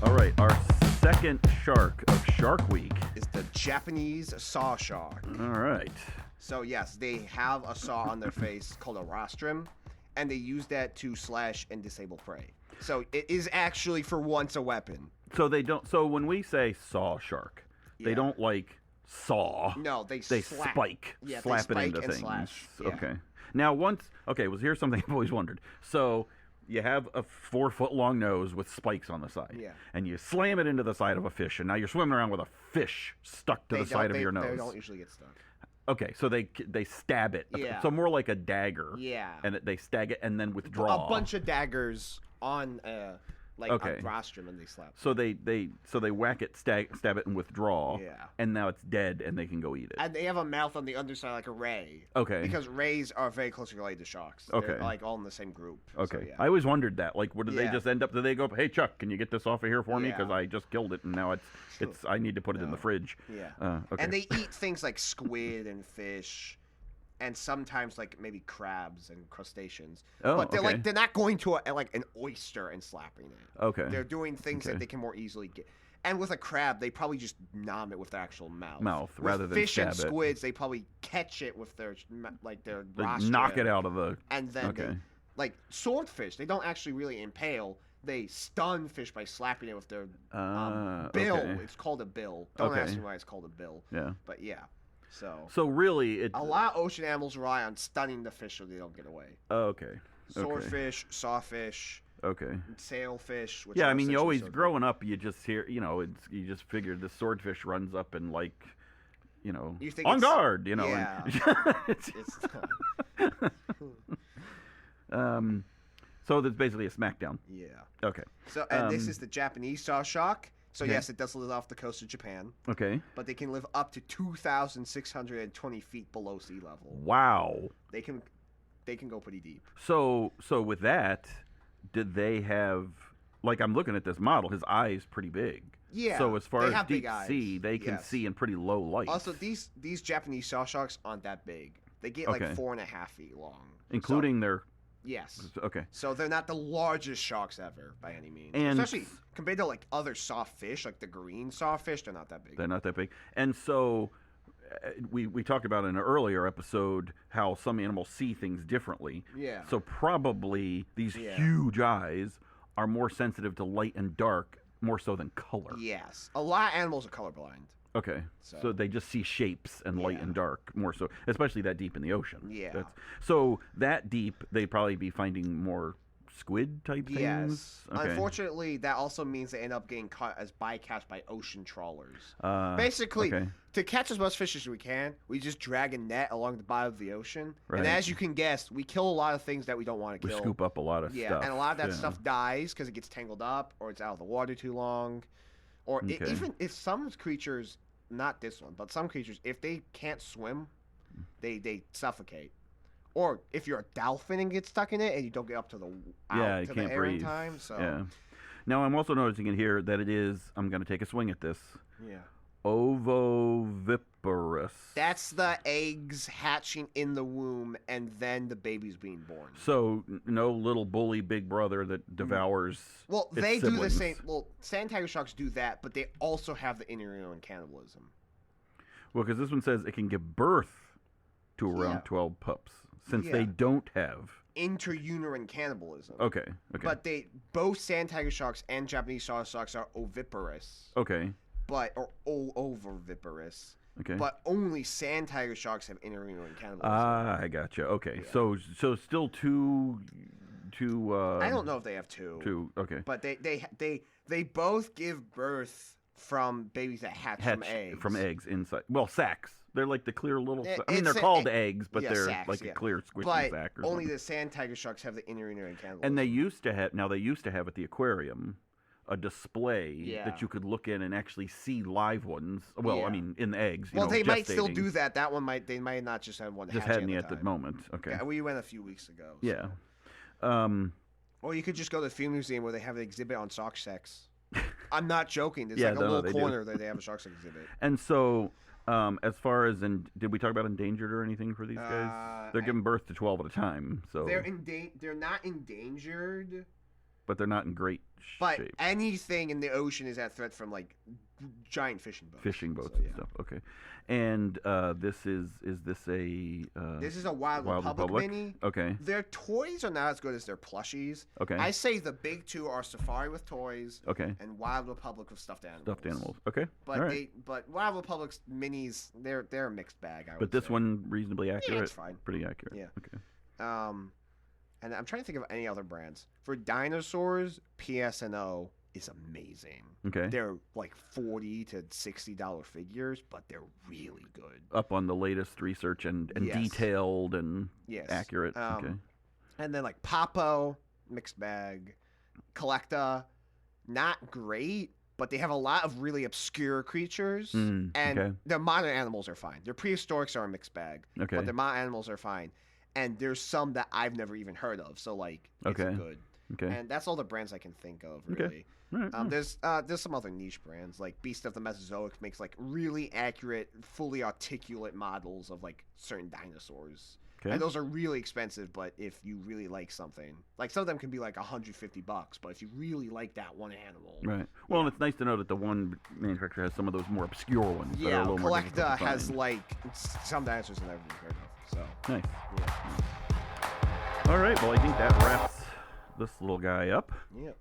All right, our second shark of Shark Week is the Japanese saw shark. All right. So yes, they have a saw on their face called a rostrum, and they use that to slash and disable prey. So it is actually for once a weapon. So they don't. So when we say saw shark, they Yeah. don't like saw. No, they spike, Yeah, slap they it into spike and things. slash. Yeah. Okay. Now well, here's something I've always wondered. So you have a 4-foot-long nose with spikes on the side, Yeah. and you slam it into the side of a fish, and now you're swimming around with a fish stuck to the side of your nose. They don't usually get stuck. Okay, so they stab it. Yeah. So more like a dagger. Yeah. And they stab it and then withdraw. A bunch of daggers on Okay. a rostrum, and they slap. So they whack it, stab it, and withdraw. Yeah. And now it's dead, and they can go eat it. And they have a mouth on the underside like a ray. Okay. Because rays are very closely related to sharks. Okay. They're like all in the same group. Okay. So, yeah. I always wondered that. Like, what do they Yeah. just end up? Do they go, hey Chuck, can you get this off of here for me? Yeah. Because I just killed it, and now it's I need to put it in the fridge. Yeah. Okay. And they eat things like squid and fish, and sometimes like maybe crabs and crustaceans. Oh, but okay. they're not going to like an oyster and slapping it. Okay. They're doing things Okay. that they can more easily get. And with a crab, they probably just nom it with their actual mouth. Mouth, With rather than fish and stab it. squids, they probably catch it with their their They rostrum. knock it out of the. And then Okay. they, like swordfish, they don't actually really impale. They stun fish by slapping it with their bill. Okay. It's called a bill. Don't Okay. ask me why it's called a bill. Yeah. But yeah. So really, it. A lot of ocean animals rely on stunning the fish so they don't get away. Oh, okay. Swordfish, sawfish, Okay. sailfish. Which Yeah, are I mean, you essentially always swordfish. growing up, you just hear, you just figured the swordfish runs up and like, You think on it's- guard, and Yeah. it's, It's so there's basically a smackdown. yeah. Okay. So and this is the Japanese saw shark. So Okay. yes, it does live off the coast of Japan, Okay. but they can live up to 2,620 feet below sea level. Wow. They can go pretty deep. So with that, did they have like I'm looking at this model, his eye's pretty big. Yeah, So as far they as have big deep eyes. sea, they can Yes. see in pretty low light. Also, these Japanese saw sharks aren't that big. They get Okay. like 4.5 feet long, including their So, yes. okay. So they're not the largest sharks ever by any means. And- Especially compared to like other soft fish, like the green sawfish, they're not that big. They're not that big. And so we talked about in an earlier episode how some animals see things differently. Yeah. So probably these Yeah. huge eyes are more sensitive to light and dark more so than color. Yes. A lot of animals are colorblind. Okay. So So- they just see shapes and light Yeah. and dark more so, especially that deep in the ocean. Yeah. So that deep, they'd probably be finding more squid type things. Yes. Okay. Unfortunately, that also means they end up getting caught as bycatch by ocean trawlers. Uh, Basically, okay. to catch as much fish as we can, we just drag a net along the bottom of the ocean. Right. And as you can guess, we kill a lot of things that we don't want to We kill. scoop up a lot of Yeah, stuff. and a lot of that yeah. stuff dies because it gets tangled up, or it's out of the water too long, or Okay. even if some creatures, not this one, but some creatures, if they can't swim, they suffocate. Or if you're a dolphin and get stuck in it and you don't get up to the Yeah, you to can't the air in breathe. time, so Yeah. Now I'm also noticing in here that it is. I'm going to take a swing at this. yeah. Ovoviparous. That's the eggs hatching in the womb and then the baby's being born. So no little bully big brother that devours. Well, its they do the siblings. same. Well, sand tiger sharks do that, but they also have the inter cannibalism. Well, because this one says it can give birth to around Yeah. 12 pups, since Yeah. they don't have. Interuterine cannibalism. Okay. Okay. But both sand tiger sharks and Japanese saw sharks are oviparous, okay. or oviparous. Okay. But only sand tiger sharks have interuterine cannibalism. I gotcha. Okay. Yeah. So still two. I don't know if they have two. Two. Okay. But they both give birth from babies that hatch from eggs. inside. Well, sacs. They're like the clear little. It- I mean, they're it's a- called it- eggs, but yeah, they're sacs, like yeah. a clear squishy But sac or only something. the sand tiger sharks have the interuterine cannibalism. And they used to have. Now they used to have at the aquarium a display Yeah. that you could look in and actually see live ones. Well, Yeah. I mean, in the eggs. Well, they might still gestating. do that. That one they might not just have one. Just hatching hadn't at yet the at the time. moment. Okay. Yeah, we went a few weeks ago. Yeah. so. Or you could just go to the Field Museum where they have an exhibit on shark sex. I'm not joking. There's Yeah, like a no, little they do. corner that they have a shark sex exhibit. And so, as far as did we talk about endangered or anything for these guys? They're giving birth to 12 at a time. So, They're not endangered. but they're not in great But shape. anything in the ocean is at threat from like giant fishing boats. Fishing boats So, and stuff. Okay. And this is this a This is a Wild Wild Republic Republic? mini. Okay. Their toys are not as good as their plushies. Okay. I say the big two are Safari with toys Okay. and Wild Republic with stuffed animals. Stuffed animals. Okay. But All right. but Wild Republic's minis, they're a mixed bag. I would But this say. one reasonably accurate. it's fine. Pretty accurate. Yeah. Okay. And I'm trying to think of any other brands. For dinosaurs, PSNO is amazing. Okay. They're like $40 to $60 figures, but they're really good. Up on the latest research and Yes. detailed and Yes. accurate. Okay. And then like Papo, mixed bag, Collecta, not great, but they have a lot of really obscure creatures, and okay. their modern animals are fine. Their prehistorics are a mixed bag, Okay. but their modern animals are fine. And there's some that I've never even heard of, so like it's Okay. good. Okay. And that's all the brands I can think of, Okay. really. All right. There's some other niche brands like Beast of the Mesozoic makes like really accurate, fully articulate models of like certain dinosaurs. Okay. And those are really expensive, but if you really like something, like some of them can be like $150, but if you really like that one animal, Right. Well, and it's nice to know that the one manufacturer has some of those more obscure ones. that are a yeah, little more difficult Collecta to has find. like some dinosaurs I've never even heard of. So Nice. yeah, All right. Well, I think that wraps this little guy up. yeah.